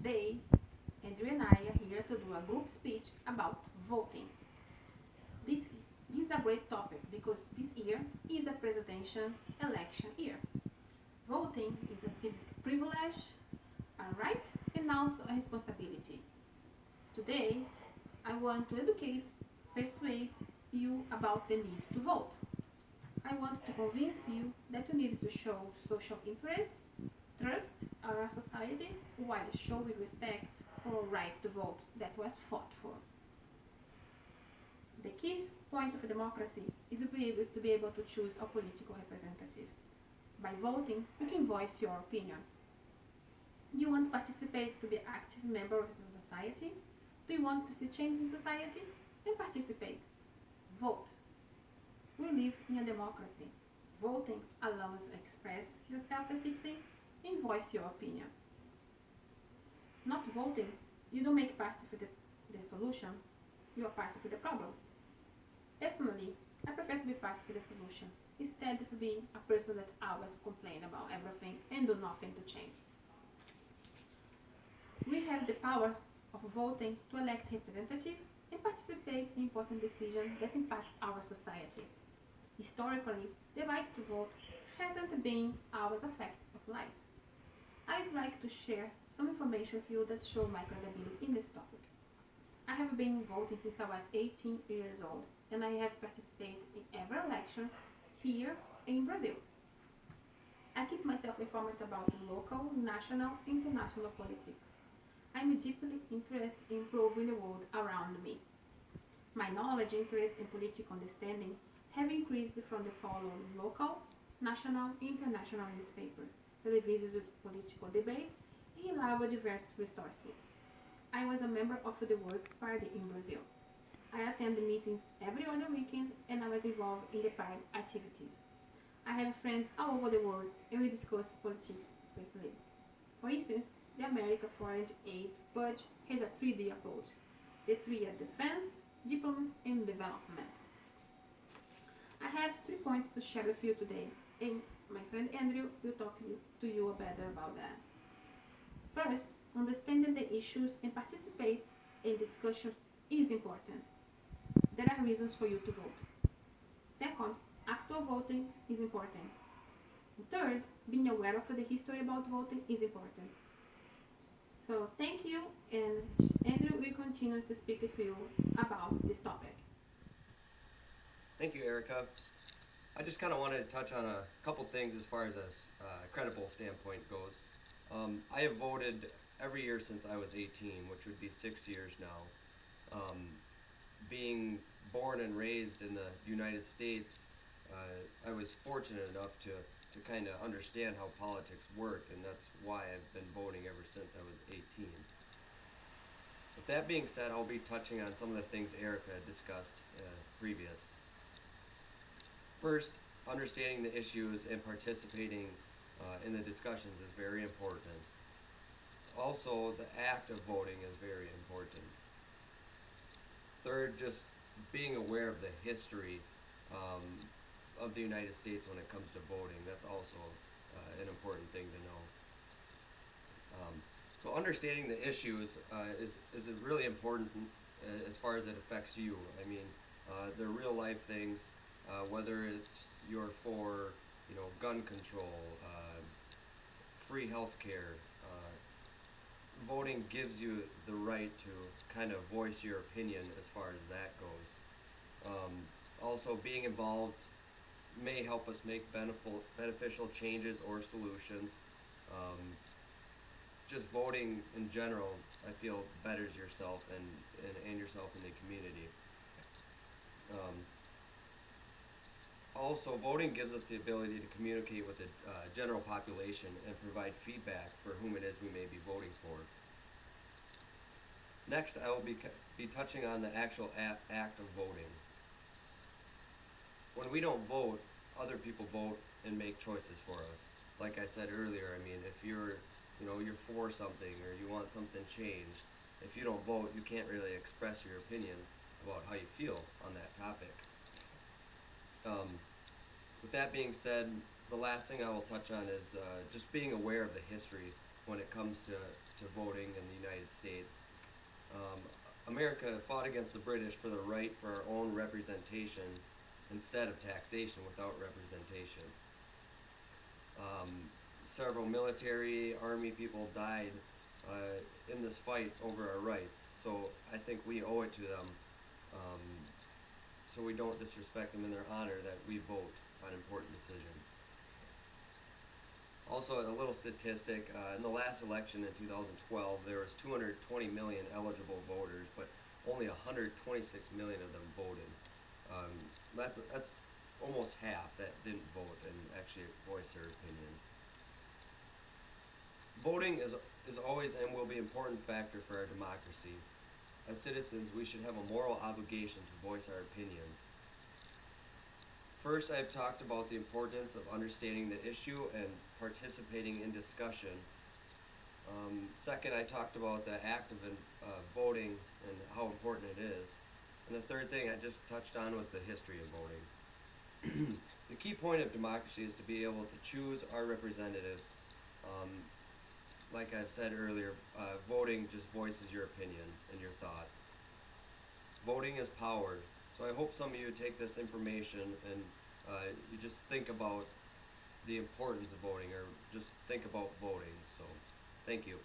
Today, Andrew and I are here to do a group speech about voting. This, this is a great topic because this year is a presidential election year. Voting is a civic privilege, a right, and also a responsibility. Today, I want to educate, persuade you about the need to vote. I want to convince you that you need to show social interest, trust our society, while showing respect for our right to vote that was fought for. The key point of democracy is to be able to choose our political representatives. By voting, you can voice your opinion. Do you want to participate to be an active member of the society? Do you want to see change in society? Then participate. Vote. We live in a democracy. Voting allows you to express yourself as citizen and voice your opinion. Not voting, you don't make part of the solution, you are part of the problem. Personally, I prefer to be part of the solution instead of being a person that always complain about everything and do nothing to change. We have the power of voting to elect representatives and participate in important decisions that impact our society. Historically, the right to vote hasn't been always a fact of life. I'd like to share some information with you that show my credibility in this topic. I have been voting since I was 18 years old, and I have participated in every election here in Brazil. I keep myself informed about local, national, international politics. I'm deeply interested in improving the world around me. My knowledge, interest, and political understanding have increased from the following local, national, international newspaper, television political debates, and reliable diverse resources. I was a member of the Works Party in Brazil. I attend meetings every other weekend and I was involved in the party activities. I have friends all over the world and we discuss politics frequently. For instance, the American Foreign Aid Budget has a 3D approach. The three are defense, diplomacy, and development. I have 3 points to share with you today, and my friend Andrew will talk to you better about that. First, understanding the issues and participate in discussions is important. There are reasons for you to vote. Second, actual voting is important. Third, being aware of the history about voting is important. So thank you, and Andrew will continue to speak with you about this topic. Thank you, Erica. I just kind of wanted to touch on a couple things as far as a credible standpoint goes. I have voted every year since I was 18, which would be 6 years now. Being born and raised in the United States, I was fortunate enough to kind of understand how politics work, and that's why I've been voting ever since I was 18. With that being said, I'll be touching on some of the things Erica discussed previous. First, understanding the issues and participating in the discussions is very important. Also, the act of voting is very important. Third, just being aware of the history um, of the United States when it comes to voting. That's also an important thing to know. So understanding the issues is really important as far as it affects you. I mean, they're real life things, whether it's you're for, gun control, free health care. Voting gives you the right to kind of voice your opinion as far as that goes. Also, being involved may help us make beneficial changes or solutions. Um, just voting in general, I feel betters yourself and yourself in the community. Um, Also, voting gives us the ability to communicate with the general population and provide feedback for whom it is we may be voting for. Next, I will be touching on the actual act of voting. When we don't vote, other people vote and make choices for us. Like I said earlier, I mean, if you're for something or you want something changed, if you don't vote, you can't really express your opinion about how you feel on that topic. Um, with that being said, the last thing I will touch on is just being aware of the history when it comes to voting in the United States. Um, America fought against the British for the right for our own representation instead of taxation without representation. Um, Several military, army people died in this fight over our rights, so I think we owe it to them, um, so we don't disrespect them in their honor, that we vote on important decisions. Also, a little statistic, in the last election in 2012, there was 220 million eligible voters, but only 126 million of them voted. Um, that's almost half that didn't vote and actually voice their opinion. Voting is always and will be an important factor for our democracy. As citizens, we should have a moral obligation to voice our opinions. First, I've talked about the importance of understanding the issue and participating in discussion. Second, I talked about the act of voting and how important it is. And the third thing I just touched on was the history of voting. The key point of democracy is to be able to choose our representatives. Um, like I've said earlier, voting just voices your opinion and your thoughts. Voting is power. So I hope some of you take this information and you just think about the importance of voting, or just think about voting. So, thank you.